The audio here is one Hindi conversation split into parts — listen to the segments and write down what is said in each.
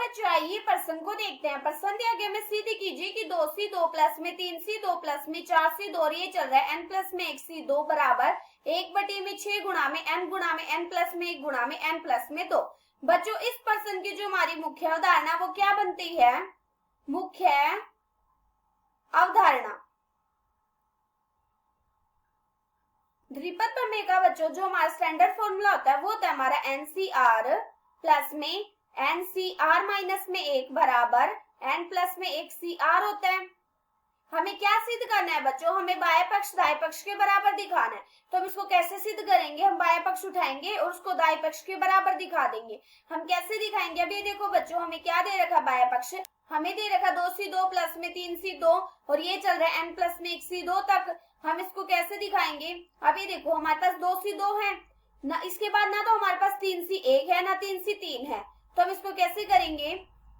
बच्चों आइए प्रश्न को देखते हैं। प्रश्न दिया गया में सिद्ध कीजिए कि 2c2 प्लस में 3c2 प्लस में 4c2 और ये चल रहा है n प्लस में 1c2 बराबर 1/6 गुणा में n गुणा में n प्लस में 1 गुणा में n प्लस में 2। बच्चों इस प्रश्न की जो हमारी मुख्य अवधारणा वो क्या बनती है? मुख्य अवधारणा द्विपद प्रमेय का बच्चों जो हमारा स्टैंडर्ड फॉर्मूला होता है वो होता है हमारा NCR प्लस में NCR माइनस में 1 बराबर n प्लस में 1 CR होता है। हमें क्या सिद्ध करना है बच्चों? हमें बाह्य पक्ष दाह्य पक्ष के बराबर दिखाना है। तो हम इसको कैसे सिद्ध करेंगे? हम बाह्य पक्ष उठाएंगे और उसको दाह्य पक्ष के बराबर दिखा देंगे। हम कैसे दिखाएंगे? अभी देखो बच्चों हमें क्या दे रखा बाह्य पक्ष, हमें दे रखा 2c2 प्लस में 3c2 और ये चल रहा है n प्लस में 1c2 तक। हम इसको कैसे दिखाएंगे? अभी देखो हमारे पास 2c2 है ना, इसके बाद ना तो हमारे पास 3c1 है ना 3c3 है, तो हम इसको कैसे करेंगे?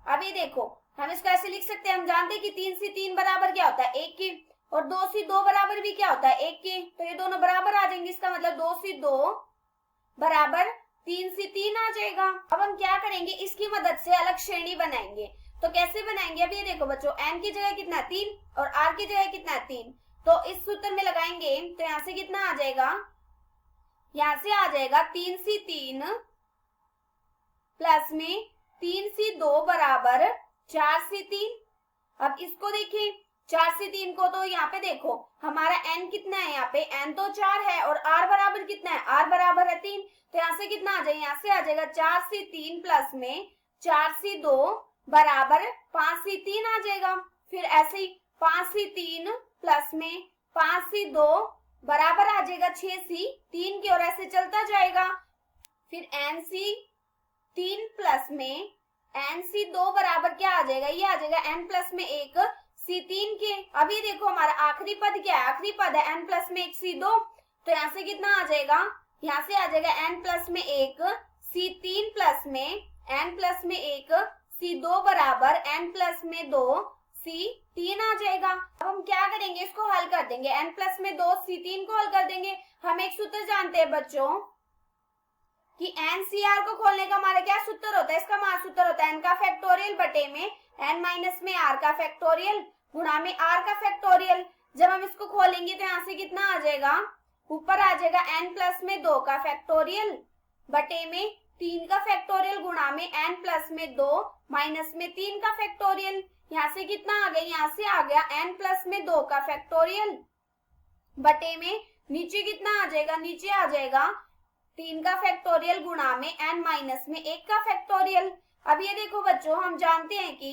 अभी देखो हम इसको ऐसे लिख सकते हैं, हम जानते हैं कि 3c3 बराबर क्या होता है 1 के और 2c2 बराबर भी क्या होता है 1 के, तो ये दोनों बराबर आ जाएंगे। इसका मतलब 2c2 बराबर 3c3 आ जाएगा। अब हम क्या करेंगे? इसकी मदद से अलग श्रेणी बनाएंगे। तो कैसे बनाएंगे? अब ये देखो बच्चों n की जगह कितना 3 और r की जगह कितना 3, तो इस सूत्र में लगाएंगे तो यहाँ से कितना आ जाएगा? यहाँ से आ जाएगा 3c3 प्लस में 3c2 बराबर 4c3। अब इसको देखिए 4c3 को, तो यहाँ पे देखो हमारा n कितना है, यहाँ पे n तो 4 है और r बराबर कितना है, r बराबर है 3, तो यहाँ से कितना आ जाएगा? यहाँ से आ जाएगा 4c3 प्लस में 4c2 बराबर 5c3 आ जाएगा। फिर ऐसे ही 5c3 प्लस में 5c2 बराबर आ जाएगा 6c3 की, और ऐसे चलता जाएगा। फिर nc3 प्लस में nc2 बराबर क्या आ जाएगा? ये आ जाएगा n प्लस में 1 c3 के। अभी देखो हमारा आखिरी पद क्या है? आखिरी पद है n प्लस में 1 c2, तो यहाँ से कितना आ जाएगा? यहाँ से आ जाएगा n प्लस में 1 c3 प्लस में n प्लस में 1 c2 बराबर n प्लस में 2 c3 आ जाएगा। अब हम क्या करेंगे? इसको हल कर देंगे, n प्लस में 2 c3 को हल कर देंगे। हम एक सूत्र जानते हैं बच्चों कि NCR को खोलने का हमारा क्या सूत्र होता है? इसका हमारा सूत्र होता है n का फैक्टोरियल बटे में n माइनस में r का फैक्टोरियल गुणा में r का फैक्टोरियल। जब हम इसको खोलेंगे तो यहाँ से कितना आ जाएगा? ऊपर आ जाएगा n प्लस में 2 का फैक्टोरियल बटे में 3 का फैक्टोरियल गुणा में n प्लस में 2 माइनस में 3 का फैक्टोरियल। यहाँ से कितना आ गया? यहाँ से आ गया n प्लस में 2 का फैक्टोरियल बटे में नीचे कितना आ जाएगा? नीचे आ जाएगा 3 का फैक्टोरियल गुणा में n माइनस में 1 का फैक्टोरियल। अब ये देखो बच्चों हम जानते हैं कि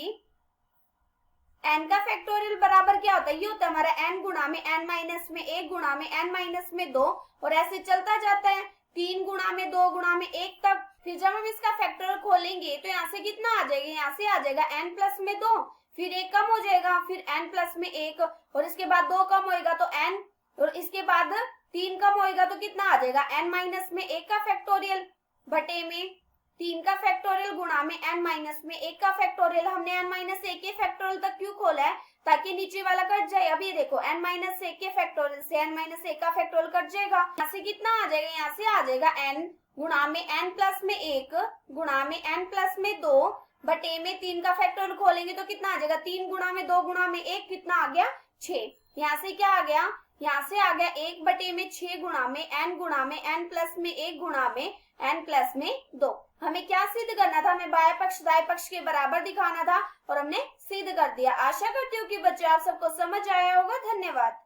n का फैक्टोरियल बराबर क्या होता है? ये होता है हमारा n गुणा में n माइनस में 1 गुणा में n माइनस में 2, और ऐसे चलता जाता है 3 गुणा में 2 गुणा में 1 तक। फिर जब हम इसका फैक्टोरियल खोलेंगे तो यहाँ से कितना आ जाएगा? यहाँ से आ जाएगा n प्लस में 2, फिर 1 कम हो जाएगा, फिर n प्लस में 1 और इसके बाद 2 कम होएगा तो n, और इसके बाद 3 कम होएगा तो कितना आ जाएगा? n माइनस में 1 का फैक्टोरियल बटे में 3 का फैक्टोरियल गुणा में n माइनस में 1 का फैक्टोरियल। हमने n माइनस 1 के फैक्टोरियल तक क्यों खोला है? ताकि नीचे वाला कट जाए। अब ये देखो n माइनस 1 के फैक्टोरियल से n माइनस 1 का फैक्टोरियल कट जाएगा। यहाँ से कितना आ जाएगा? यहाँ से आ जाएगा n गुणा में n प्लस में 1 गुणा में n प्लस में 2 बटे में 3 का फैक्टोरियल खोलेंगे तो कितना आ जाएगा? 3 गुणा में 2 गुणा में 1 कितना आ गया? 6। यहाँ से क्या आ गया? यहाँ से आ गया 1 बटे में 6 गुणा में n प्लस में 1 गुणा में n प्लस में 2। हमें क्या सिद्ध करना था? हमें बाह्य पक्ष दाह्य पक्ष के बराबर दिखाना था और हमने सिद्ध कर दिया। आशा करती हूँ कि बच्चे आप सबको समझ आया होगा। धन्यवाद।